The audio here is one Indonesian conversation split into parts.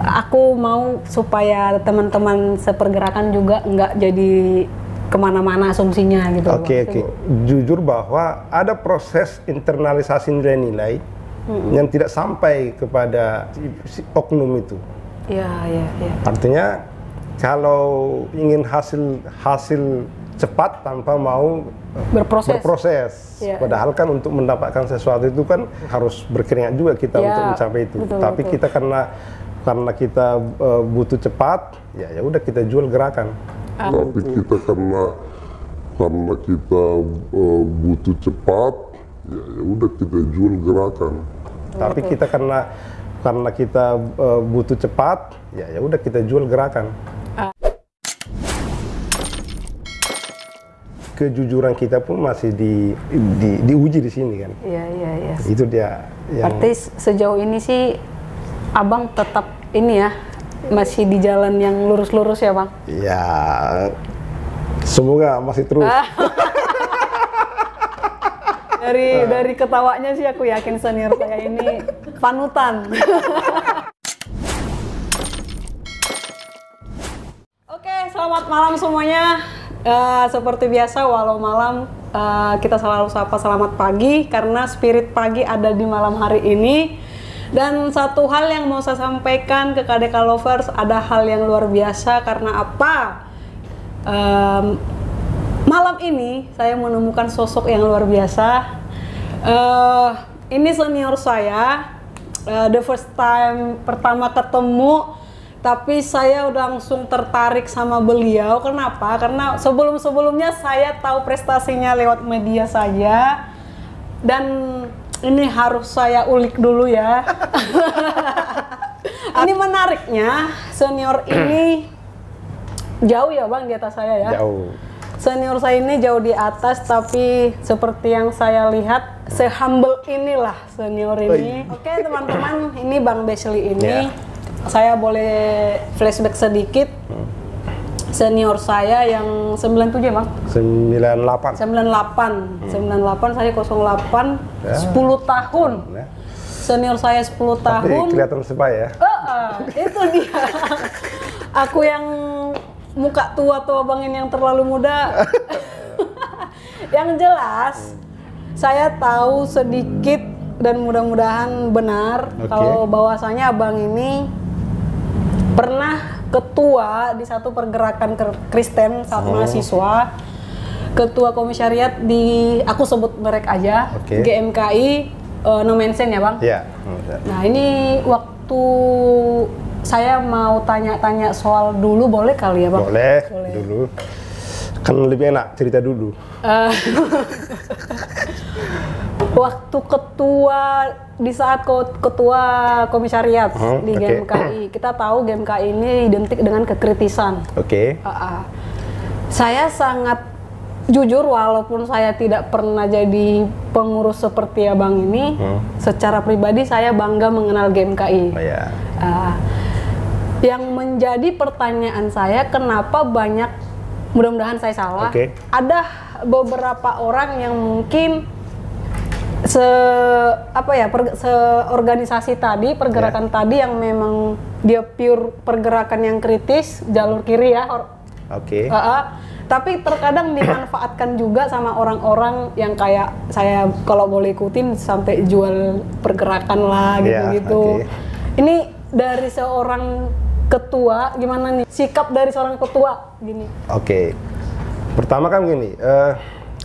aku mau supaya teman-teman sepergerakan juga nggak jadi kemana-mana asumsinya gitu. Oke. Jujur bahwa ada proses internalisasi nilai-nilai yang tidak sampai kepada si oknum itu. Iya. Artinya kalau ingin hasil cepat tanpa mau berproses. Ya. Padahal kan untuk mendapatkan sesuatu itu kan harus berkeringat juga kita untuk mencapai itu. Betul, Tapi kita karena kita butuh cepat, ya udah kita jual gerakan. Tapi kita karena kita butuh cepat, ya udah kita jual gerakan. Tapi kita karena kita butuh cepat, ya udah kita jual gerakan. Kejujuran kita pun masih diuji di sini kan. Iya. Itu dia. Berarti sejauh ini sih abang tetap ini ya, masih di jalan yang lurus-lurus ya bang? Ya, semoga masih terus. Dari ketawanya sih aku yakin senior saya ini panutan. Oke, selamat malam semuanya. Seperti biasa, walau malam kita selalu sapa selamat pagi karena spirit pagi ada di malam hari ini. Dan satu hal yang mau saya sampaikan ke KDK Lovers, ada hal yang luar biasa karena apa? Malam ini saya menemukan sosok yang luar biasa. Ini senior saya, the first time pertama ketemu, tapi saya udah langsung tertarik sama beliau. Kenapa? Karena sebelum-sebelumnya saya tahu prestasinya lewat media saja, dan ini harus saya ulik dulu ya. Ini menariknya, senior ini jauh ya bang di atas saya ya? Jauh. Senior saya ini jauh di atas, tapi seperti yang saya lihat, se-humble inilah senior ini. Oke teman-teman, ini Bang Bashley ini, saya boleh flashback sedikit. Senior saya yang 97 ya Bang? 98. 98, saya 08, 10 tahun. Senior saya 10 tahun. Tapi kelihatan sebaya ya? Itu dia. Aku yang muka tua bang ini yang terlalu muda. Yang jelas saya tahu sedikit dan mudah-mudahan benar kalau bahwasanya abang ini pernah ketua di satu pergerakan Kristen saat mahasiswa, ketua komisariat di, aku sebut merek aja, GMKI No Mention ya bang. Iya. Nah ini waktu saya mau tanya-tanya soal dulu, boleh kali ya bang? Boleh. Dulu. Kan lebih enak cerita dulu. Waktu ketua, di saat ketua komisariat di GMKI, kita tahu GMKI ini identik dengan kekritisan. Saya sangat jujur, walaupun saya tidak pernah jadi pengurus seperti abang ini, secara pribadi saya bangga mengenal GMKI. Yang menjadi pertanyaan saya, kenapa banyak, mudah-mudahan saya salah, ada beberapa orang yang mungkin seorganisasi tadi, pergerakan tadi yang memang dia pure pergerakan yang kritis, jalur kiri ya. Tapi terkadang dimanfaatkan juga sama orang-orang yang kayak saya, kalau boleh ikutin sampai jual pergerakan lah gitu-gitu. Ini dari seorang ketua, gimana nih sikap dari seorang ketua gini? Pertama kan gini,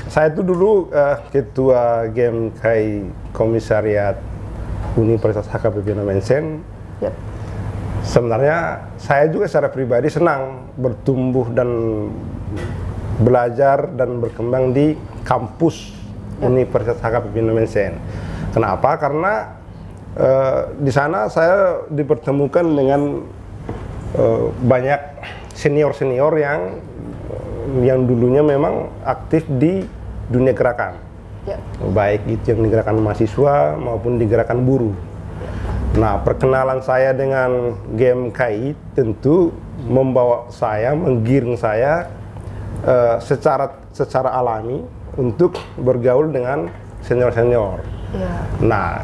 saya itu dulu ketua GMKI Komisariat Universitas HKBP No Mention. Sebenarnya saya juga secara pribadi senang bertumbuh dan belajar dan berkembang di kampus Universitas HKBP No Mention. Kenapa? Karena di sana saya dipertemukan dengan banyak senior-senior yang dulunya memang aktif di dunia gerakan, baik itu yang di gerakan mahasiswa maupun di gerakan buruh. Nah, perkenalan saya dengan GMKI tentu membawa saya, menggiring saya secara alami untuk bergaul dengan senior-senior. Nah,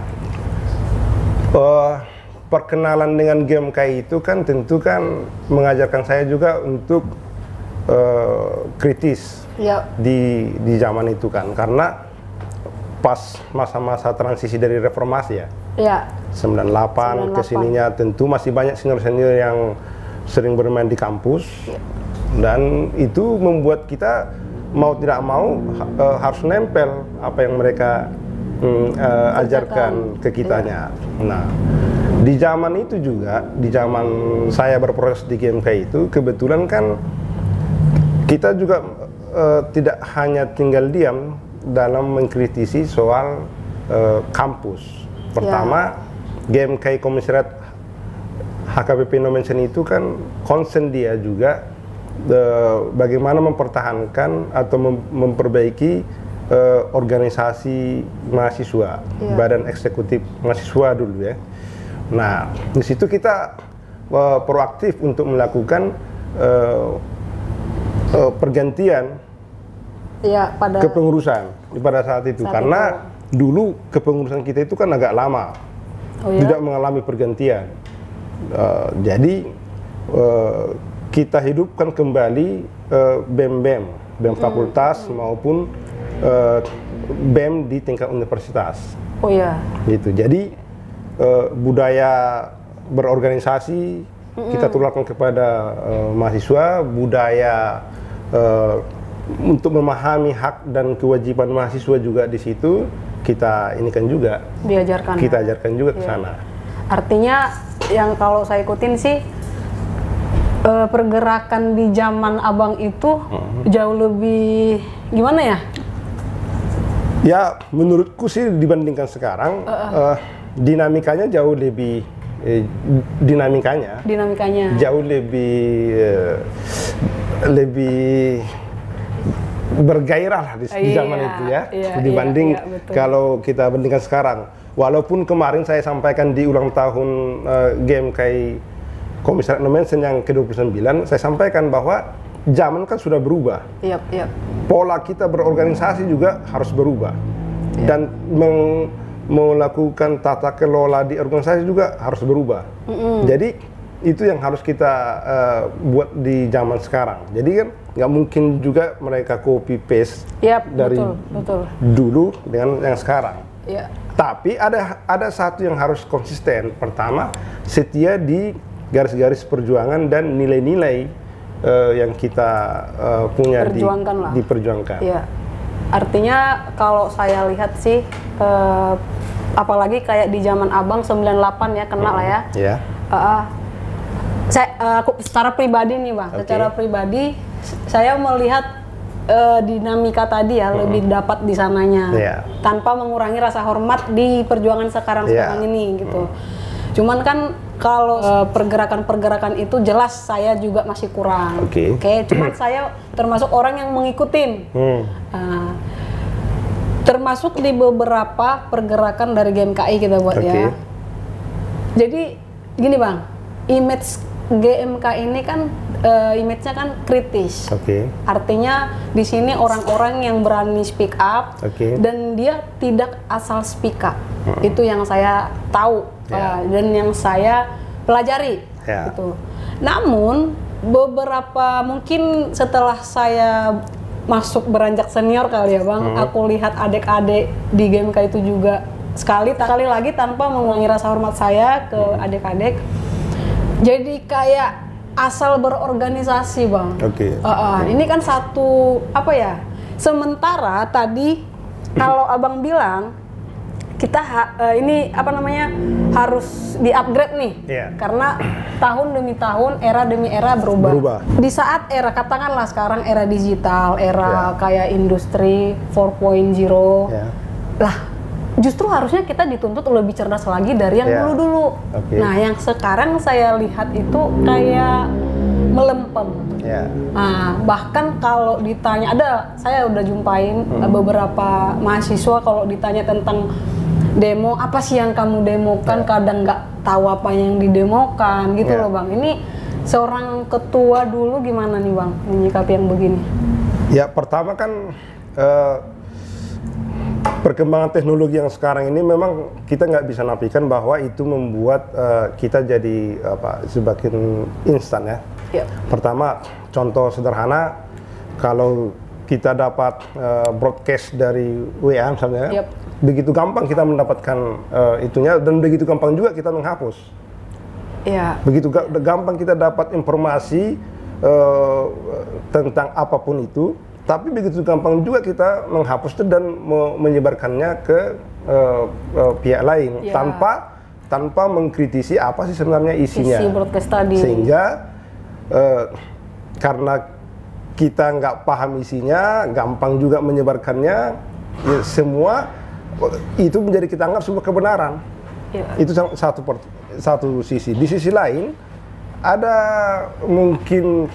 perkenalan dengan game kayak itu kan tentu kan mengajarkan saya juga untuk kritis di zaman itu kan, karena pas masa-masa transisi dari reformasi ya, 98 kesininya tentu masih banyak senior-senior yang sering bermain di kampus, dan itu membuat kita mau tidak mau harus nempel apa yang mereka ajarkan ke kitanya. Nah, di zaman itu juga, di zaman saya berproses di GMK itu, kebetulan kan kita juga tidak hanya tinggal diam dalam mengkritisi soal kampus. Pertama, GMK Komisariat HKBP Indomensen itu kan concern dia juga bagaimana mempertahankan atau memperbaiki organisasi mahasiswa, badan eksekutif mahasiswa dulu ya. Nah, di situ kita proaktif untuk melakukan pergantian kepengurusan pada saat itu, karena dulu kepengurusan kita itu kan agak lama, tidak mengalami pergantian. Jadi kita hidupkan kembali BEM fakultas maupun BEM di tingkat universitas. Gitu. Jadi budaya berorganisasi kita tularkan kepada mahasiswa, budaya untuk memahami hak dan kewajiban mahasiswa juga di situ kita inikan juga, kita ajarkan juga ke sana. Artinya yang kalau saya ikutin sih pergerakan di zaman abang itu jauh lebih gimana ya? Ya, menurutku sih dibandingkan sekarang dinamikanya jauh lebih jauh lebih bergairah lah di zaman itu ya, dibanding kalau kita bandingkan sekarang. Walaupun kemarin saya sampaikan di ulang tahun GMK Komisariat Indomensen yang ke-29, saya sampaikan bahwa zaman kan sudah berubah. Pola kita berorganisasi juga harus berubah. Dan melakukan tata kelola di organisasi juga harus berubah. Jadi itu yang harus kita buat di zaman sekarang. Jadi kan nggak mungkin juga mereka copy paste dari dulu dengan yang sekarang. Tapi ada satu yang harus konsisten. Pertama, setia di garis-garis perjuangan dan nilai-nilai yang kita punya diperjuangkan. Artinya kalau saya lihat sih, apalagi kayak di zaman abang 98 ya, kena lah ya. Aku secara pribadi nih bang, secara pribadi saya melihat dinamika tadi ya lebih dapat di sananya, tanpa mengurangi rasa hormat di perjuangan sekarang ini gitu. Cuman kan kalau pergerakan-pergerakan itu jelas saya juga masih kurang. Cuman saya termasuk orang yang mengikutin. Termasuk di beberapa pergerakan dari GMKI kita buat ya. Jadi gini bang, image GMK ini kan image-nya kan kritis. Artinya di sini orang-orang yang berani speak up dan dia tidak asal speak up. Itu yang saya tahu dan yang saya pelajari. Gitu. Namun beberapa mungkin setelah saya masuk beranjak senior kali ya bang, aku lihat adik-adik di GMK itu juga sekali lagi tanpa mengurangi rasa hormat saya ke adik-adik. Jadi kayak asal berorganisasi bang. Ini kan satu apa ya? Sementara tadi kalau abang bilang kita ini apa namanya harus di-upgrade nih, karena tahun demi tahun, era demi era berubah. Di saat era katakanlah sekarang era digital, era kayak industri 4.0, lah justru harusnya kita dituntut lebih cerdas lagi dari yang dulu-dulu. Nah, yang sekarang saya lihat itu kayak melempem. Nah, bahkan kalau ditanya, saya udah jumpain beberapa mahasiswa kalau ditanya tentang demo, apa sih yang kamu demokan, kadang nggak tahu apa yang didemokan gitu loh bang. Ini seorang ketua dulu gimana nih bang menyikapi yang begini? Ya pertama kan Perkembangan teknologi yang sekarang ini memang kita nggak bisa nafikan bahwa itu membuat kita jadi semakin instan ya. Yep. Pertama, contoh sederhana, kalau kita dapat broadcast dari WA misalnya, Yep. begitu gampang kita mendapatkan itunya dan begitu gampang juga kita menghapus. Ya. Begitu gampang kita dapat informasi tentang apapun itu, tapi begitu gampang juga kita menghapus itu dan menyebarkannya ke pihak lain Ya. tanpa mengkritisi apa sih sebenarnya isinya. Isi broadcast tadi. Sehingga karena kita nggak paham isinya, gampang juga menyebarkannya, ya semua itu menjadi kita anggap sebuah kebenaran. Ya. Itu satu sisi. Di sisi lain ada mungkin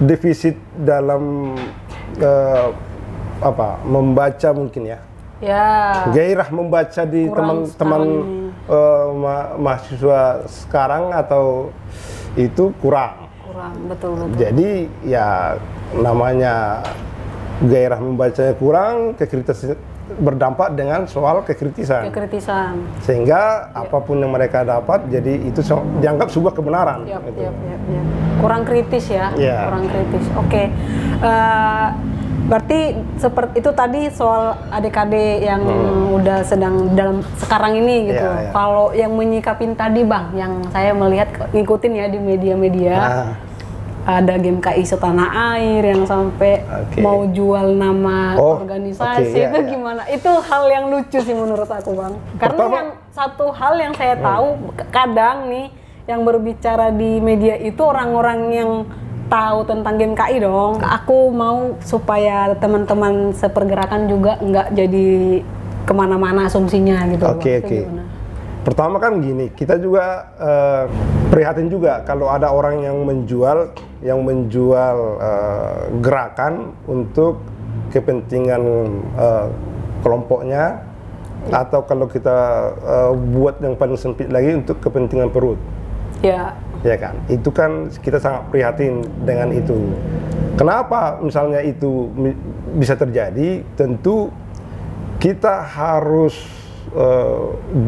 defisit dalam membaca mungkin ya. Ya. Gairah membaca di Kurang teman-teman mahasiswa sekarang atau itu kurang. Betul. Jadi ya namanya gairah membacanya kurang, berdampak dengan soal kekritisan. Sehingga apapun yang mereka dapat, jadi itu dianggap sebuah kebenaran. Yap. Gitu. Kurang kritis ya. Yeah. Kurang kritis. Oke. Berarti seperti itu tadi soal adik-adik yang udah sedang dalam sekarang ini gitu. Yeah. Kalau yang menyikapin tadi Bang, yang saya melihat ngikutin ya di media-media. Ada game KI Setanah Air yang sampai mau jual nama organisasi itu gimana? Itu hal yang lucu sih menurut aku Bang. Karena satu hal yang saya tahu kadang nih yang berbicara di media itu orang-orang yang tahu tentang game KI dong. Aku mau supaya teman-teman sepergerakan juga nggak jadi kemana-mana asumsinya gitu. Oke. Pertama kan gini, kita juga prihatin juga kalau ada orang yang menjual gerakan untuk kepentingan kelompoknya, atau kalau kita buat yang paling sempit lagi untuk kepentingan perut. Ya kan, itu kan kita sangat prihatin dengan itu. Kenapa misalnya itu bisa terjadi? Tentu kita harus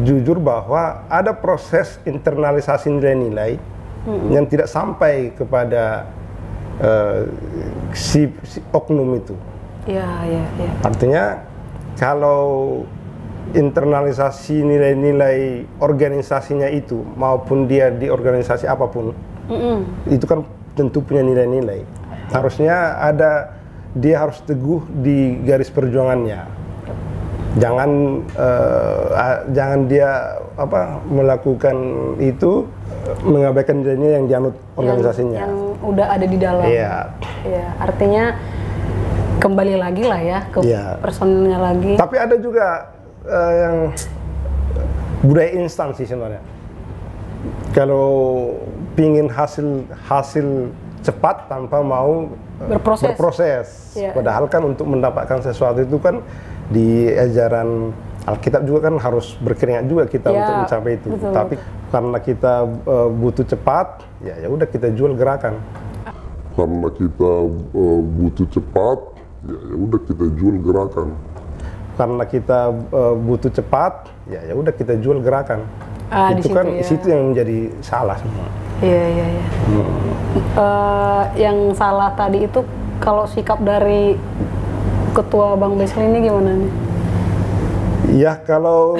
jujur bahwa ada proses internalisasi nilai-nilai yang tidak sampai kepada si oknum itu. Ya. Artinya kalau internalisasi nilai-nilai organisasinya itu maupun dia di organisasi apapun, itu kan tentu punya nilai-nilai. Harusnya dia harus teguh di garis perjuangannya. Jangan dia melakukan itu mengabaikan nilainya yang dianut organisasinya. Yang udah ada di dalam. Iya. Artinya kembali lagi lah ya ke personilnya lagi. Tapi ada juga yang budaya instan sih sebenarnya. Kalau pingin hasil cepat tanpa mau berproses. Padahal kan untuk mendapatkan sesuatu itu kan di ajaran Alkitab juga kan harus berkeringat juga kita untuk mencapai itu. Betul. Tapi karena kita butuh cepat, ya udah kita jual gerakan. Karena kita butuh cepat, ya udah kita jual gerakan. Karena kita butuh cepat, ya udah kita jual gerakan. Itu kan situ yang menjadi salah semua. Iya. Yang salah tadi itu kalau sikap dari Ketua Bang Besli ini gimana nih? Ya kalau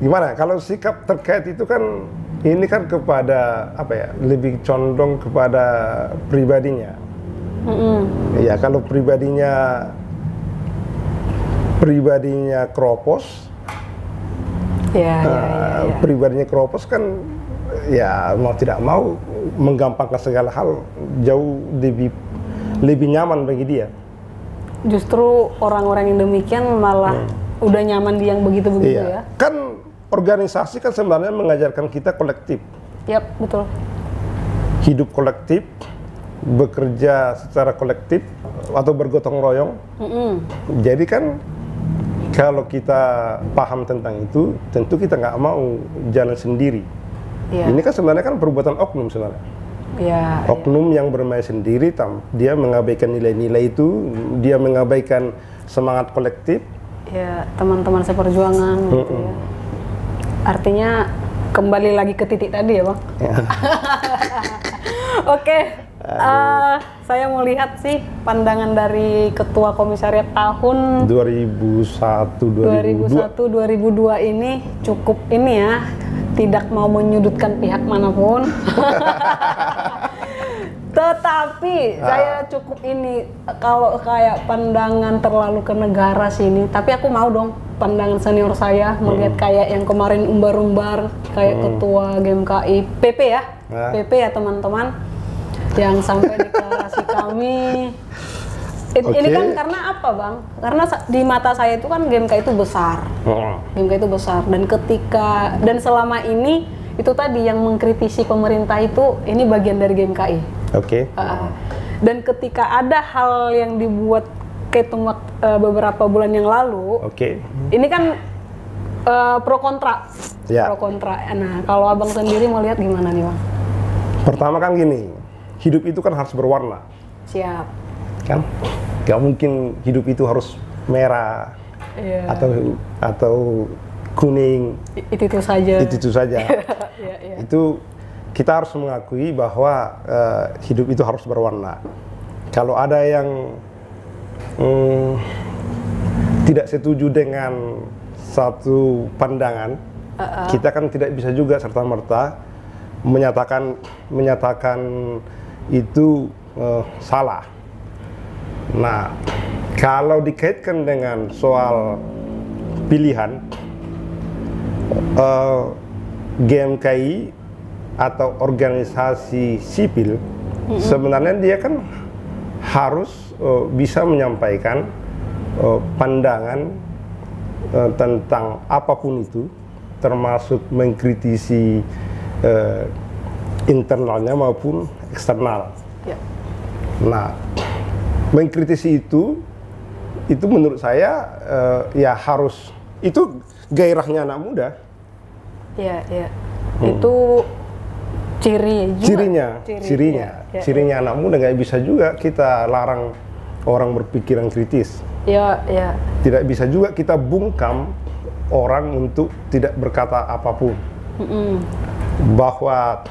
gimana? Kalau sikap terkait itu kan ini kan kepada lebih condong kepada pribadinya. Ya kalau pribadinya keropos, pribadinya keropos kan ya mau tidak mau menggampangkan segala hal jauh lebih nyaman bagi dia. Justru orang-orang yang demikian malah udah nyaman di yang begitu-begitu ya. Kan organisasi kan sebenarnya mengajarkan kita kolektif. Betul. Hidup kolektif, bekerja secara kolektif atau bergotong royong. Jadi kan kalau kita paham tentang itu, tentu kita nggak mau jalan sendiri. Ini kan sebenarnya kan perbuatan oknum sebenarnya. Ya, Oknum yang bermain sendiri, dia mengabaikan nilai-nilai itu, dia mengabaikan semangat kolektif. ya teman-teman seperjuangan gitu ya. Artinya kembali lagi ke titik tadi ya Bang. Oke, saya mau lihat sih pandangan dari Ketua Komisariat tahun 2001-2002 ini cukup ini ya, tidak mau menyudutkan pihak manapun. Tetapi saya cukup ini, kalau kayak pandangan terlalu ke negara sini, tapi aku mau dong pandangan senior saya melihat kayak yang kemarin umbar-umbar kayak ketua GMKI PP ya, PP ya teman-teman, yang sampai deklarasi kami. Ini kan karena apa Bang? Karena di mata saya itu kan GMKI itu besar, GMKI itu besar, dan selama ini itu tadi yang mengkritisi pemerintah itu ini bagian dari GMKI. Dan ketika ada hal yang dibuat kehitung beberapa bulan yang lalu, ini kan pro kontra, pro kontra. Nah, kalau Abang sendiri mau lihat gimana nih Bang? Pertama kan gini, hidup itu kan harus berwarna. Siap. Kan? Gak mungkin hidup itu harus merah atau kuning. Itu saja. Itu saja. Itu kita harus mengakui bahwa hidup itu harus berwarna. Kalau ada yang tidak setuju dengan satu pandangan, kita kan tidak bisa juga serta-merta menyatakan itu salah. Nah, kalau dikaitkan dengan soal pilihan, GMKI atau organisasi sipil, sebenarnya dia kan harus bisa menyampaikan pandangan tentang apapun itu, termasuk mengkritisi internalnya maupun eksternal. Nah, mengkritisi itu menurut saya ya harus, itu gairahnya anak muda. Itu cirinya anak muda. Nggak bisa juga kita larang orang berpikiran kritis. Tidak bisa juga kita bungkam orang untuk tidak berkata apapun. Bahwa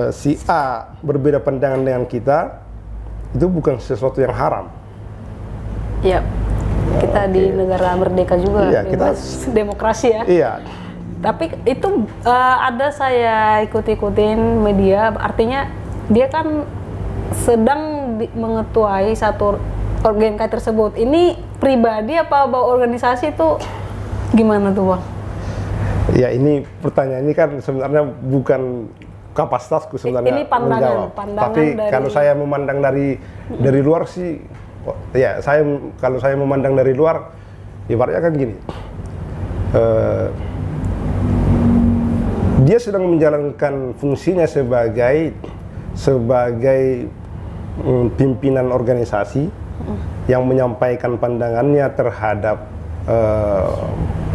si A berbeda pandangan dengan kita, itu bukan sesuatu yang haram. Kita di negara merdeka juga, bebas, demokrasi ya. Tapi itu ada saya ikutin media, artinya dia kan sedang mengetuai satu GMKI tersebut. Ini pribadi apa bawa organisasi itu gimana tuh Bang? Ya, ini pertanyaan ini kan sebenarnya bukan kapasitasku sebenarnya. Ini pandangan Tapi dari... kalau saya memandang dari luar sih, ya kalau saya memandang dari luar, ibaratnya kan gini. Dia sedang menjalankan fungsinya sebagai pimpinan organisasi yang menyampaikan pandangannya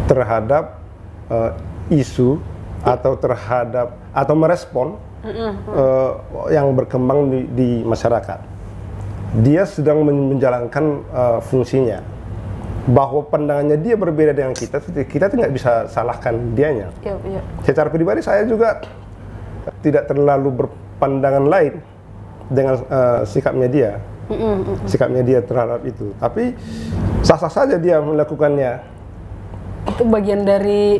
terhadap isu atau merespon yang berkembang di masyarakat. Dia sedang menjalankan fungsinya. Bahwa pandangannya dia berbeda dengan kita tidak bisa salahkan dianya. Secara pribadi saya juga tidak terlalu berpandangan lain dengan sikapnya dia terhadap itu. Tapi sah-sah saja dia melakukannya. Itu bagian dari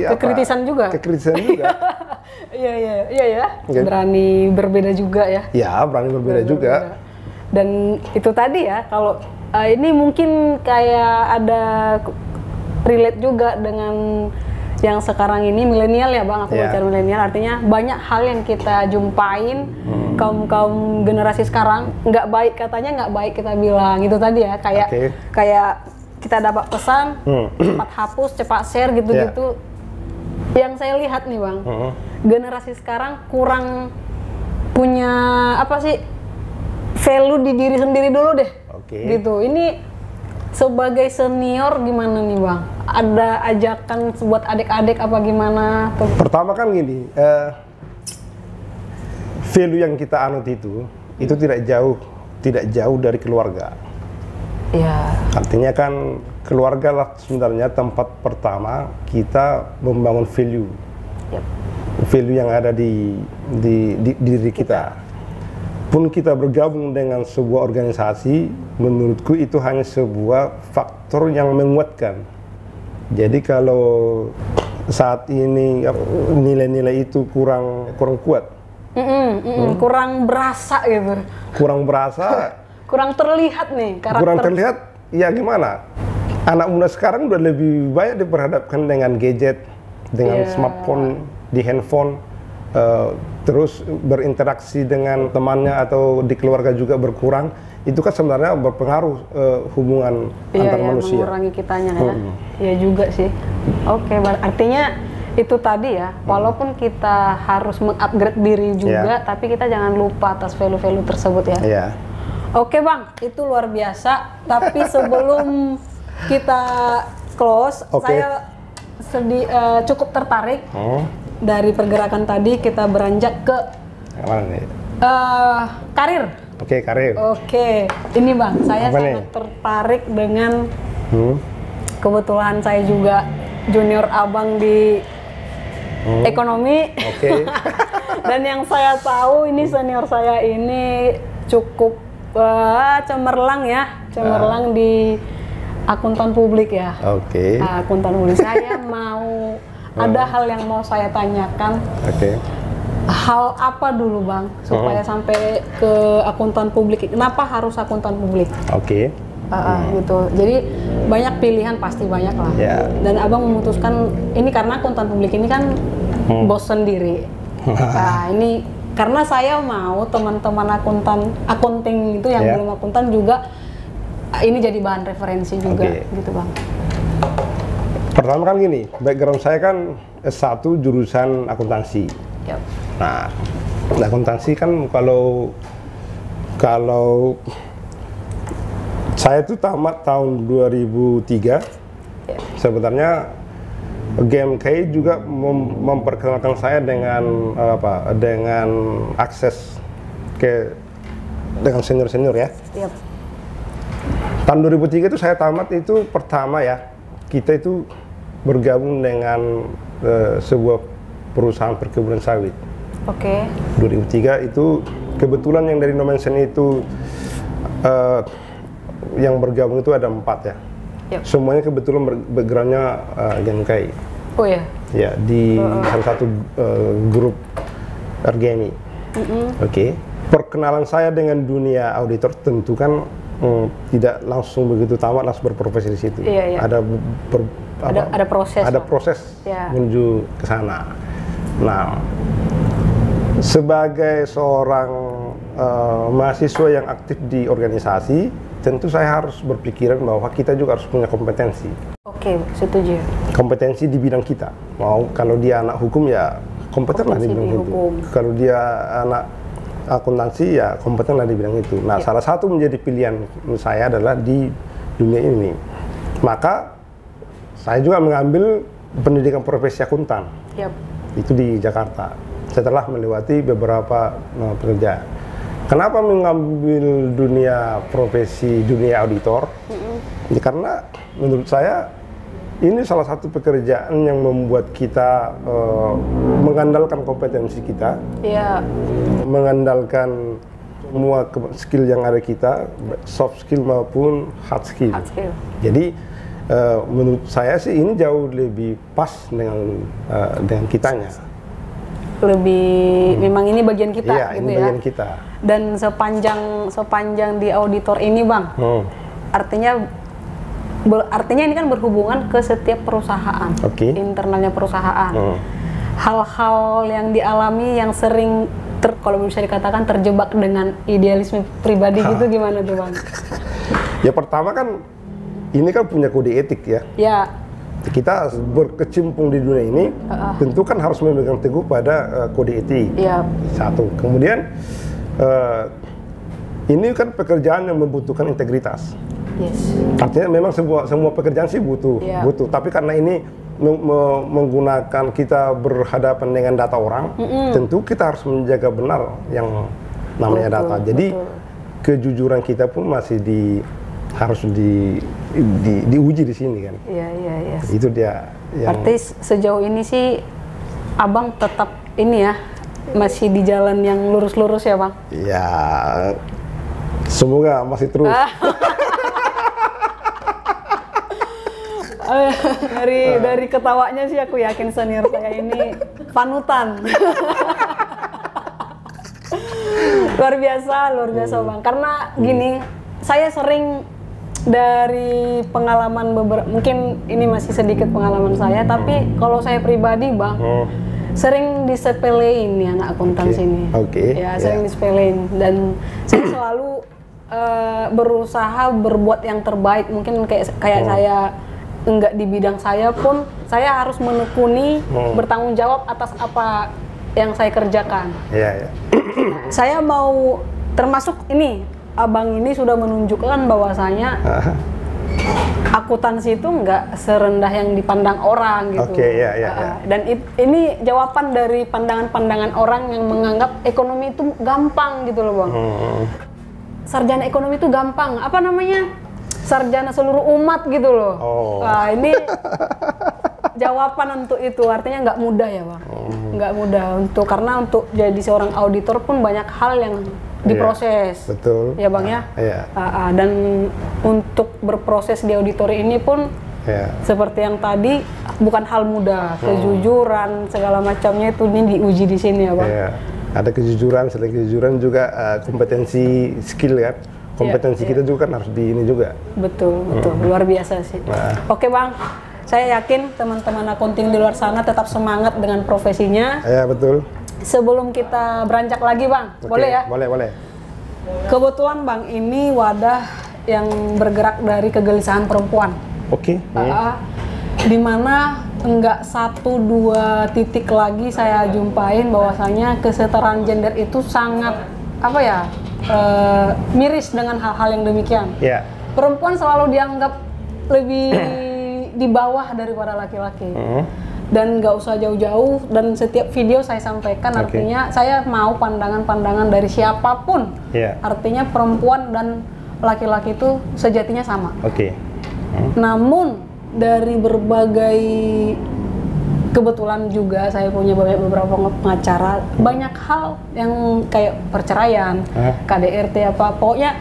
kekritisan juga. Iya. Berani berbeda juga ya. Berani berbeda juga. Dan itu tadi ya, kalau ini mungkin kayak ada relate juga dengan yang sekarang ini milenial ya Bang, aku bicara milenial, artinya banyak hal yang kita jumpain kaum generasi sekarang nggak baik, katanya nggak baik kita bilang itu tadi ya, kayak kita dapat pesan cepat hapus, cepat share gitu-gitu. Yang saya lihat nih Bang, generasi sekarang kurang punya apa sih, value di diri sendiri dulu deh. Gitu. Ini sebagai senior gimana nih Bang? ada ajakan buat adik-adik apa gimana? Pertama kan gini, value yang kita anut itu tidak jauh dari keluarga. Ya. Artinya kan keluarga lah sebenarnya tempat pertama kita membangun value. Yep. Value yang ada di diri kita. Pun kita bergabung dengan sebuah organisasi, menurutku itu hanya sebuah faktor yang menguatkan. Jadi kalau saat ini nilai-nilai itu kurang kuat, kurang berasa gitu. kurang berasa, Kurang terlihat nih karakter. kurang terlihat, ya gimana? Anak muda sekarang udah lebih banyak diperhadapkan dengan gadget, dengan smartphone, di handphone, terus berinteraksi dengan temannya atau di keluarga juga berkurang. Itu kan sebenarnya berpengaruh hubungan antar manusia. Mengurangi kitanya ya. Iya juga sih. Oke, artinya itu tadi ya, walaupun kita harus mengupgrade diri juga, tapi kita jangan lupa atas value-value tersebut ya. Iya. Oke Bang, itu luar biasa. Tapi sebelum kita close, saya cukup tertarik dari pergerakan tadi. Kita beranjak ke karir. Oke, karir. Oke, ini Bang, saya sangat tertarik dengan kebetulan saya juga junior Abang di ekonomi. Oke. Dan yang saya tahu ini senior saya ini cukup cemerlang ya, cemerlang di akuntan publik ya. Oke. Akuntan publik. Saya mau ada hal yang mau saya tanyakan. Oke. Hal apa dulu Bang supaya sampai ke akuntan publik? Kenapa harus akuntan publik? Oke. Gitu. Jadi banyak pilihan, pasti banyak lah. Yeah. Dan Abang memutuskan ini karena akuntan publik ini kan bos sendiri. Nah, ini karena saya mau teman-teman akunting itu yang belum akuntan juga ini jadi bahan referensi juga, gitu Bang. Pertama kan gini, background saya kan S1 jurusan akuntansi. Yep. Nah, akuntansi kan kalau saya itu tamat tahun 2003. Sebenarnya GMK juga memperkenalkan saya dengan dengan akses dengan senior-senior ya. Yep. Tahun 2003 itu saya tamat itu pertama ya, kita itu bergabung dengan sebuah perusahaan perkebunan sawit. Oke. 2003 itu kebetulan yang dari Nomensen itu yang bergabung itu ada 4 ya. Yep. Semuanya kebetulan backgroundnya GMK. Oh ya? Ya, di salah satu grup RGMI. Oke. Perkenalan saya dengan dunia auditor tentu kan tidak langsung begitu tamat langsung berprofesi di situ. Iya, iya. Ada proses. Ada proses menuju ke sana. Nah, sebagai seorang mahasiswa yang aktif di organisasi, tentu saya harus berpikiran bahwa kita juga harus punya kompetensi. Oke, setuju. Kompetensi di bidang kita. Mau kalau dia anak hukum ya kompeten lah di bidang itu. Kalau dia anak akuntansi ya kompeten lah di bidang itu. Nah, salah satu menjadi pilihan saya adalah di dunia ini. Maka saya juga mengambil pendidikan profesi akuntan. Yep. Itu di Jakarta. Setelah melewati beberapa pekerjaan. Kenapa mengambil dunia auditor? Ya, karena menurut saya ini salah satu pekerjaan yang membuat kita mengandalkan kompetensi kita, mengandalkan semua skill yang ada kita, soft skill maupun hard skill. Jadi menurut saya sih ini jauh lebih pas dengan kitanya. Lebih memang ini bagian kita, iya, gitu ini ya. Bagian kita. Dan sepanjang di auditor ini, Bang, artinya ini kan berhubungan ke setiap perusahaan, internalnya perusahaan. Hal-hal yang dialami yang sering kalau bisa dikatakan terjebak dengan idealisme pribadi gitu gimana tuh, Bang? Ya pertama kan ini kan punya kode etik ya. Ya. Kita berkecimpung di dunia ini tentu kan harus memegang teguh pada kode etik. Satu. Kemudian ini kan pekerjaan yang membutuhkan integritas. Yes. Artinya memang semua pekerjaan sih butuh, Iya. butuh. Tapi karena ini menggunakan kita berhadapan dengan data orang, tentu kita harus menjaga benar yang namanya Betul, data. Jadi betul. kejujuran kita pun masih harus diuji di sini kan. Iya, iya, iya. Itu dia yang Berarti sejauh ini sih Abang tetap ini ya, masih di jalan yang lurus-lurus ya Bang? ya semoga masih terus. Dari ketawanya sih aku yakin senior saya ini panutan. Luar biasa Bang. Karena gini, saya sering dari pengalaman mungkin ini masih sedikit pengalaman saya, tapi kalau saya pribadi Bang, sering disepelein ya anak akuntansi ini. Oke. Ya, sering disepelein dan saya selalu berusaha berbuat yang terbaik. Mungkin kayak saya enggak di bidang saya pun, saya harus menekuni bertanggung jawab atas apa yang saya kerjakan. Iya, iya. Saya mau termasuk ini, Abang ini sudah menunjukkan bahwasanya akuntansi itu enggak serendah yang dipandang orang gitu. Oke, iya, iya, iya. Dan ini jawaban dari pandangan-pandangan orang yang menganggap ekonomi itu gampang gitu loh Bang. Sarjana ekonomi itu gampang, apa namanya? Sarjana seluruh umat gitu loh. Nah, ini jawaban untuk itu, artinya nggak mudah ya Bang. Nggak mudah karena untuk jadi seorang auditor pun banyak hal yang diproses. Betul. Ya Bang ya. Iya. Dan untuk berproses di auditor ini pun seperti yang tadi bukan hal mudah. Kejujuran segala macamnya itu ini diuji di sini ya Bang. Iya. Ada kejujuran, selain kejujuran juga kompetensi skill ya. Kompetensi kita juga kan harus di ini juga. Betul, luar biasa sih. Oke Bang, saya yakin teman-teman akunting di luar sana tetap semangat dengan profesinya. Iya betul. Sebelum kita beranjak lagi Bang, boleh ya? Boleh. Kebetulan Bang ini wadah yang bergerak dari kegelisahan perempuan. Oke. Di mana enggak 1-2 titik lagi saya jumpain bahwasanya kesetaraan gender itu sangat miris dengan hal-hal yang demikian. Iya. Perempuan selalu dianggap lebih di bawah daripada laki-laki. Dan nggak usah jauh-jauh, dan setiap video saya sampaikan artinya saya mau pandangan-pandangan dari siapapun. Artinya perempuan dan laki-laki itu sejatinya sama. Namun dari berbagai kebetulan juga saya punya beberapa pengacara, banyak hal yang kayak perceraian, KDRT pokoknya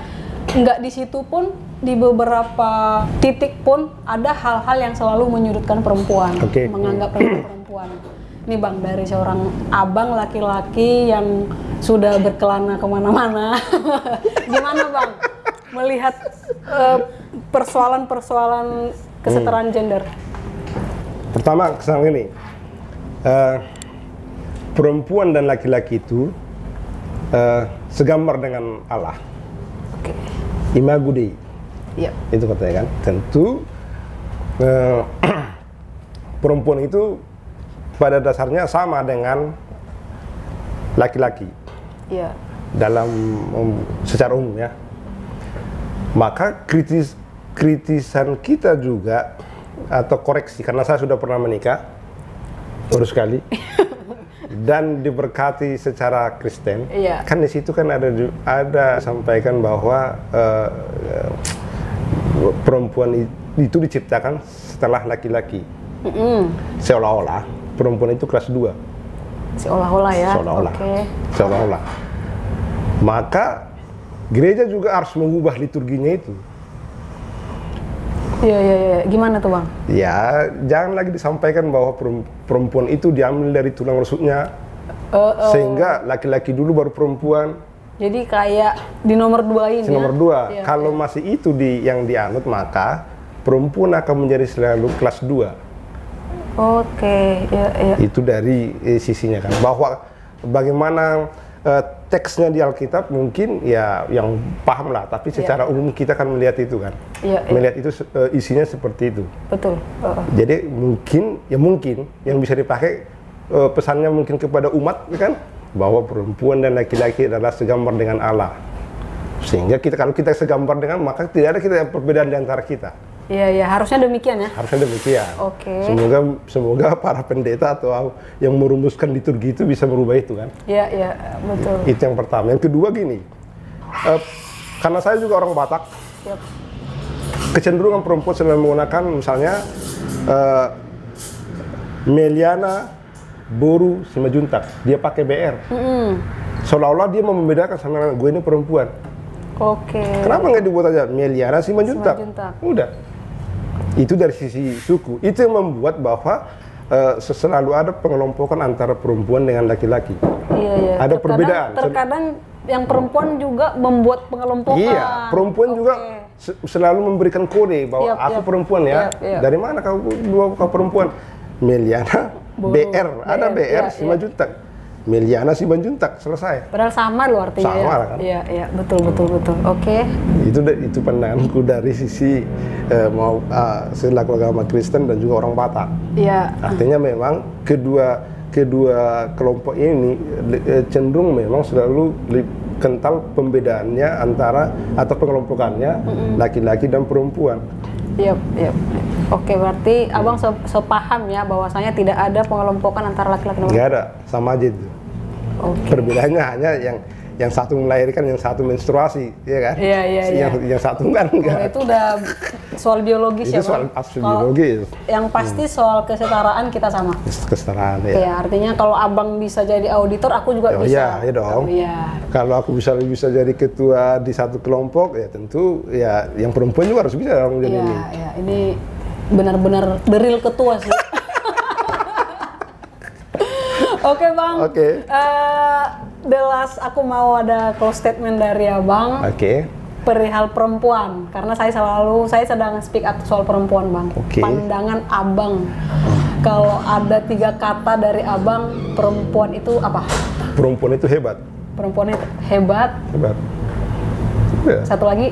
nggak di situ pun, di beberapa titik pun ada hal-hal yang selalu menyudutkan perempuan, menganggap perempuan. Ini Bang, dari seorang abang laki-laki yang sudah berkelana kemana-mana, gimana Bang melihat persoalan-persoalan kesetaraan gender? Pertama, kesan ini, perempuan dan laki-laki itu segambar dengan Allah. Imago Dei. Itu katanya kan. Tentu perempuan itu pada dasarnya sama dengan laki-laki. Dalam secara umum ya. Maka kritisan kita juga, atau koreksi, karena saya sudah pernah menikah baru sekali dan diberkati secara Kristen, kan di situ kan ada sampaikan bahwa perempuan itu diciptakan setelah laki-laki. Seolah-olah perempuan itu kelas 2. Seolah-olah ya. Seolah-olah. Maka gereja juga harus mengubah liturginya itu. Iya. Gimana tuh Bang? Ya, jangan lagi disampaikan bahwa perempuan itu diambil dari tulang rusuknya, sehingga laki-laki dulu baru perempuan. Jadi kayak di nomor 2 ini. Nomor 2. Kalau masih itu yang dianut, maka perempuan akan menjadi selalu kelas 2. Itu dari sisinya kan. Bahwa bagaimana teksnya di Alkitab mungkin ya yang paham lah, tapi secara umum kita kan melihat itu kan, melihat itu isinya seperti itu. Betul. Jadi mungkin yang bisa dipakai pesannya mungkin kepada umat kan, bahwa perempuan dan laki-laki adalah segambar dengan Allah. Sehingga kalau kita segambar dengan, maka tidak ada perbedaan di antara kita. Iya, harusnya demikian ya. Harusnya demikian. Oke. Semoga para pendeta atau yang merumuskan liturgi itu bisa merubah itu kan. Iya, betul. Itu yang pertama. Yang kedua gini, karena saya juga orang Batak, Yap. kecenderungan perempuan selalu menggunakan misalnya Meliana, Boru, Simajuntak. Dia pakai BR. Seolah-olah dia mau membedakan sama gue ini perempuan. Oke. Kenapa nggak dibuat aja Meliana, Simajuntak? Udah. Itu dari sisi suku. Itu yang membuat bahwa selalu ada pengelompokan antara perempuan dengan laki-laki. Iya. Ada perbedaan. Terkadang yang perempuan juga membuat pengelompokan. Iya, perempuan juga selalu memberikan kode bahwa aku perempuan ya. Yap. Dari mana kau perempuan? Meliana, BR, ada BR, Simajuntak. Meliana, Simajuntak, selesai. Padahal sama loh artinya. Sama kan? Iya, betul. Oke. Itu pandanganku dari sisi selaku agama Kristen dan juga orang Batak. Iya. Artinya memang kedua kelompok ini cenderung memang selalu kental pembedaannya atau pengelompokannya laki-laki dan perempuan. Yap. Oke, berarti abang sepaham ya bahwasanya tidak ada pengelompokan antara laki-laki dan perempuan. Nggak ada, sama aja itu. Oke. Perbedaannya hanya yang satu melahirkan, yang satu menstruasi, ya kan? Iya. Yang satu kan enggak. Itu udah soal biologis Itu ya, soal Bang? biologis. Yang pasti soal kesetaraan kita sama. Kesetaraan ya. Ya, artinya kalau abang bisa jadi auditor, aku juga bisa. Iya dong. Iya. Kalau aku bisa jadi ketua di satu kelompok, ya tentu ya yang perempuan juga harus bisa dong jadi ini. Iya. Ini benar-benar the real ketua sih. Oke, Bang. Oke. The last aku mau ada close statement dari abang. Oke. Perihal perempuan, karena saya sedang speak up soal perempuan, Bang. Oke. Pandangan abang, kalau ada 3 kata dari abang, perempuan itu apa? Perempuan itu hebat. Perempuan itu hebat. Hebat. Ya. Satu lagi?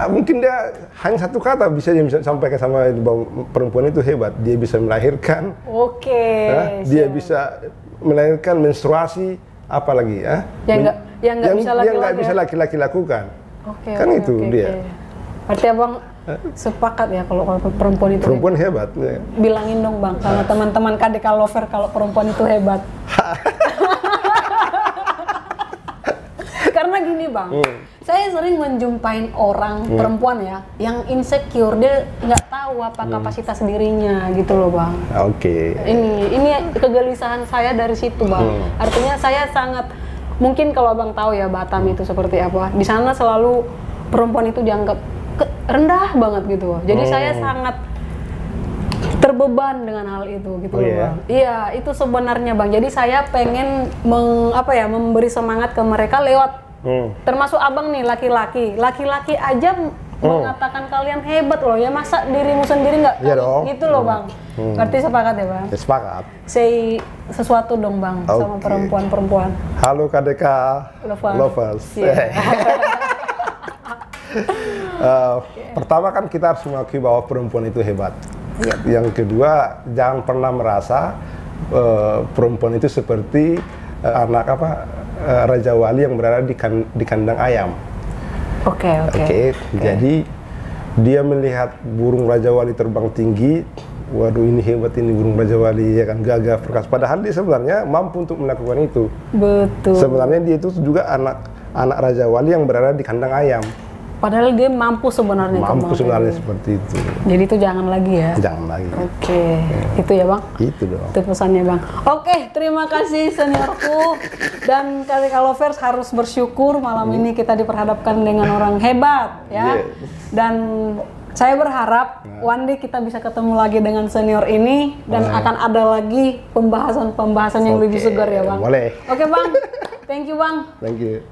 Mungkin dia hanya satu kata bisa sampaikan sama bahwa perempuan itu hebat. Dia bisa melahirkan. Oke. Dia bisa melahirkan, menstruasi, apalagi ya? Yang nggak bisa laki-laki lakukan. Oke. Kan itu dia. Berarti abang sepakat ya kalau perempuan itu perempuan hebat. Ya. Bilangin dong, Bang, sama teman-teman KDK Lover kalau perempuan itu hebat. Karena gini, Bang, saya sering menjumpain orang perempuan ya yang insecure, dia nggak tahu apa kapasitas dirinya gitu loh, Bang. Oke. Ini kegelisahan saya dari situ, Bang. Artinya saya sangat, mungkin kalau abang tahu ya Batam itu seperti apa, di sana selalu perempuan itu dianggap rendah banget gitu. Jadi saya sangat terbeban dengan hal itu gitu loh, Bang. Iya, itu sebenarnya, Bang. Jadi saya pengen memberi semangat ke mereka lewat termasuk abang nih, laki-laki aja mengatakan kalian hebat loh ya, masa dirimu sendiri nggak gitu loh, Bang. Berarti sepakat ya, Bang? Sepakat. Say sesuatu dong, Bang, sama perempuan-perempuan. Halo KDK Lovers. Pertama kan kita harus mengakui bahwa perempuan itu hebat. Yang kedua, jangan pernah merasa perempuan itu seperti anak Raja Wali yang berada di kandang ayam. Oke. Jadi dia melihat burung Raja Wali terbang tinggi, waduh ini hebat ini burung Raja Wali, ya kan, gagah perkasa. Padahal dia sebenarnya mampu untuk melakukan itu. Betul. Sebenarnya dia itu juga anak Raja Wali yang berada di kandang ayam. Padahal dia mampu sebenarnya. Mampu sebenarnya seperti itu. Jadi itu jangan lagi ya. Jangan lagi. Oke. Itu ya, Bang. Itu dong. Itu pesannya, Bang. Oke, terima kasih seniorku, dan KDK Lovers harus bersyukur malam ini kita diperhadapkan dengan orang hebat ya. Dan saya berharap one day kita bisa ketemu lagi dengan senior ini dan akan ada lagi pembahasan yang lebih segar ya, Bang. Boleh. Oke, Bang. Thank you, Bang. Thank you.